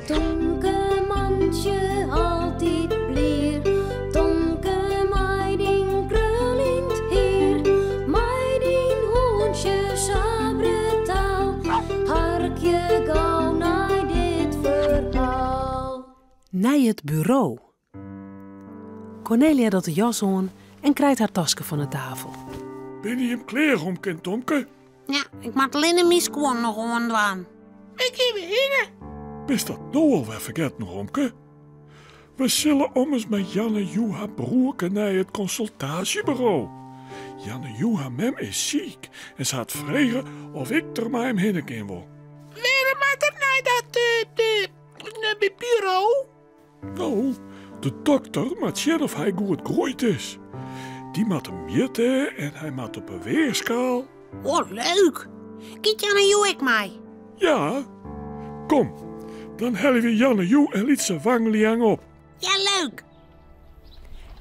Tomke mandje altijd blier. Tomke meiding krullind heer. Meiding hoentje sabretaal. Harkje gauw naar dit verhaal. Naar het bureau. Cornelia doet de jas aan en krijgt haar tasje van de tafel. Ben je hem klaar, Romke en Tomke? Ja, ik moet alleen mijn schoen nog aan. Ik ga weer heen. Is dat nou alweer vergeten, Romke? We zullen om eens met Janne Joe haar broerke naar het consultatiebureau. Janne Joe haar mem is ziek en ze had vragen of ik er met hem heen kan wil. Waarom moet er naar dat bureau? Nou, de dokter moet zien of hij goed groeid is. Die moet hem meten en hij moet op een weerschaal. Oh, leuk. Kijk Janne Joe ik mij. Ja, kom. Dan hellen we Janne Joe en liet ze wangliang op. Ja, leuk.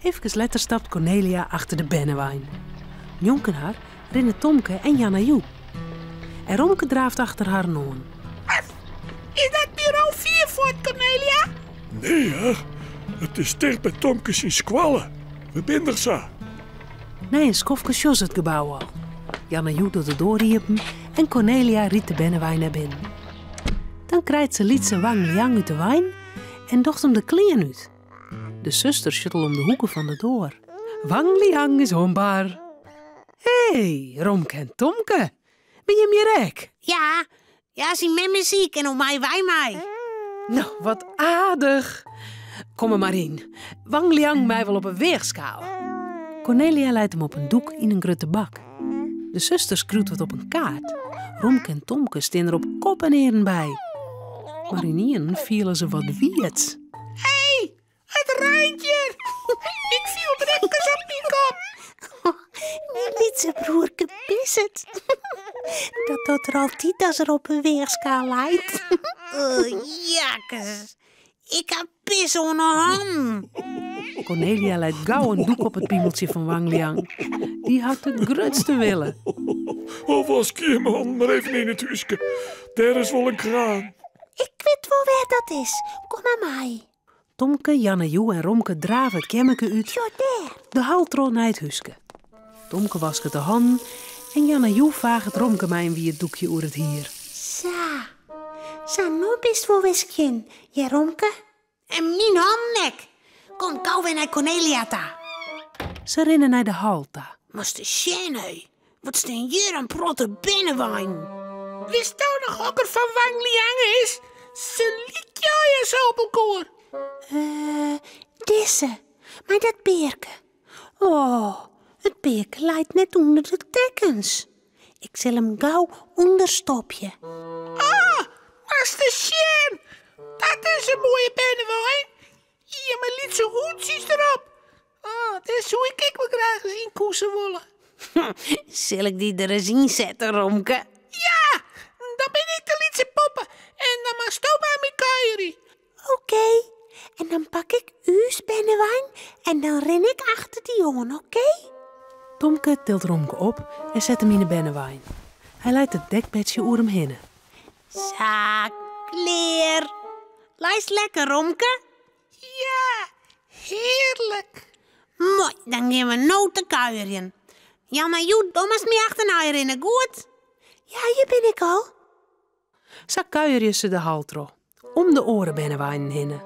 Even later stapt Cornelia achter de bennewijn. Jonken haar rennen Tomke en Janne Joe. En Romke draaft achter haar aan. Is dat bureau 4 voor het, Cornelia? Nee, hè. Het is dicht bij Tomkes in squallen. We binden ze. Nee, een skofke sjos het gebouw al. Janne Joe doet de doorriepen en Cornelia riet de bennewijn naar binnen. Dan krijgt ze liet zijn wang liang uit de wijn en docht hem de kleren uit. De zuster schuttelt om de hoeken van de door. Wang liang is hoonbaar. Hé, Romke en Tomke. Ben je meer rek? Ja, zijn mem is ziek en om mij mij. Nou, wat aardig. Kom er maar in. Wang liang mij wel op een weegschaal. Cornelia leidt hem op een doek in een grote bak. De zuster skruut wat op een kaart. Romke en Tomke staan er op kop en eren bij. Maar in ien vielen ze wat wiets. Hé, het Rijntje. Ik viel drempels op mijn kop. Mijn lietse broerke is het. Dat doet er altijd als er op een weerschaal lijkt. Jakkes. Ik heb pis onder hand. Cornelia leidt gauw een doek op het piemeltje van Wang Liang. Die had het grootste willen. Oh, was man, maar even in het huisje. Daar is wel een kraan. Ik weet wel waar dat is. Kom maar mij. Tomke, Janne Joe en Romke draven het kemmeke uit. Zo daar. De haltro naar het huisje. Tomke wasket de handen en Janne Joe vraagt Romke mij wie het doekje oer het hier. Zo nou best wel wiskin. Ja, Romke? En mijn handnek. Kom gauw weer naar Cornelia ta. Ze rennen naar de halta. Maar de Sjenny, wat staan hier een protte binnenwijn? Wist nou nog ook er van Wang Liang is? Ze liet jou eens op elkaar. Deze, maar dat beerke. Oh, het beerke lijkt net onder de tekens. Ik zal hem gauw onderstopje. Ah, Master Sjen, dat is een mooie binnenwijn. Hier, mijn lietse hoedjes erop. Oh, dat is hoe ik wel graag zien koesen willen. Zal ik die er eens inzetten, Romke? Ja, dan ben ik de lietse poppen. En dan mag Stoma aan mijn kuierie. Oké, en dan pak ik uw binnenwijn en dan ren ik achter die jongen, oké? Tomke tilt Romke op en zet hem in de bennewijn. Hij leidt het dekbedje oer hem heen. Zaak, kleer. Lijst lekker, Romke? Ja, heerlijk. Mooi, dan gaan we nou te kuieren. Janne Joe, dan moest me achterna rennen, goed? Ja, hier ben ik al. Zo kuierje ze de haltro. Om de oren bennewijn heen.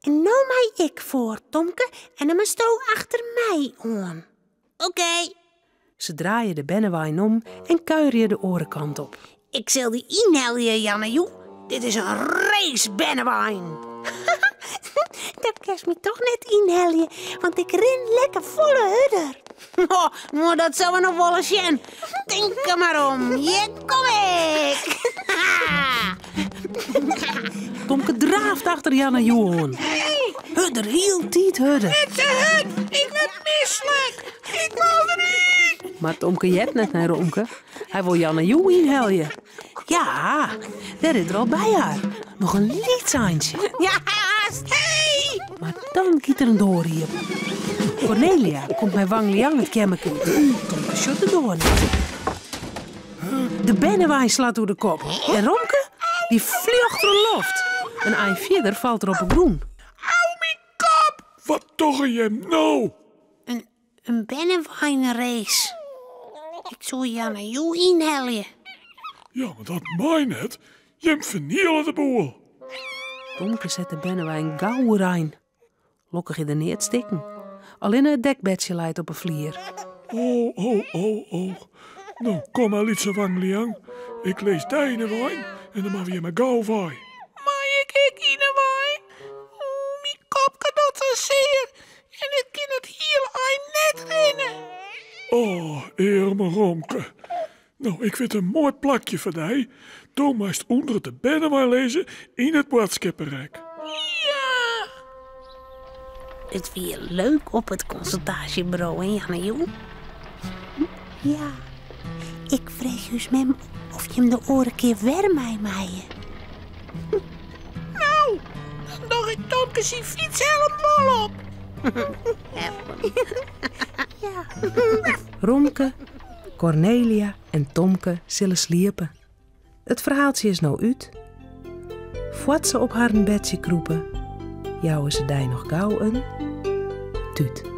En nou mij ik voor, Tomke, en dan moest je achter mij aan. Oké. Ze draaien de bennewijn om en kuierje de orenkant op. Ik zal die inhalen, Janne Joe. Dit is een race bennewijn. Dat kan me toch net inhalen, want ik ren lekker volle hudder. Oh, maar dat zou we nog wel eens zien. Denk er maar om. Hier kom ik. Tomke draaft achter Janne Joe aan. Hey, Hudder, heel tiet hudder. het is het. Ik ben misselijk. Ik wil erin. Maar Tomke jet net naar Romke. Hij wil Janne Joe inheljen. Ja, daar is er al bij haar. Nog een liedsaantje. Ja, hey. Maar dan kiet er een doorriep. Cornelia komt bij Wang Liang het kemmeke. Tomke shot de door niet. De bennewijn slaat door de kop. En Romke, die vlucht door de loft. Een ei verder valt er op een groen. Au, mijn kop! Wat toch je hem nou? Een bennewijnrace. Ik zou je naar jou inheljen. Ja, maar dat mijn het. Je hem vernielen de boel. Tomke zet de bennewijn gauw rein. Lokkig in de neer stikken. Alleen het dekbedje leidt op een vlier. Oh. Nou, kom maar, Lietse Wangliang. Ik lees deine wijn en dan mag je maar gauw vaai. Maar ik in de wijn. Mijn kop kan dat zo zeer. En ik kan het heel ei net rennen. Oh, eerme Romke. Nou, ik vind een mooi plakje voor die. Toen moest onder de bennewijn lezen in het boodschappenrek. Ja. Het weer leuk op het consultatiebureau, hè, Janne-Joe? Ja. Ik vreeg dus mem of je hem de oren keer weer mij maaien. Nou, dan doe ik Tomke zijn fiets helemaal op. Ja. Romke, Cornelia en Tomke zullen sliepen. Het verhaaltje is nou uit. Voort ze op haar bedje kroepen, jouwen ze die nog gauw een tuut.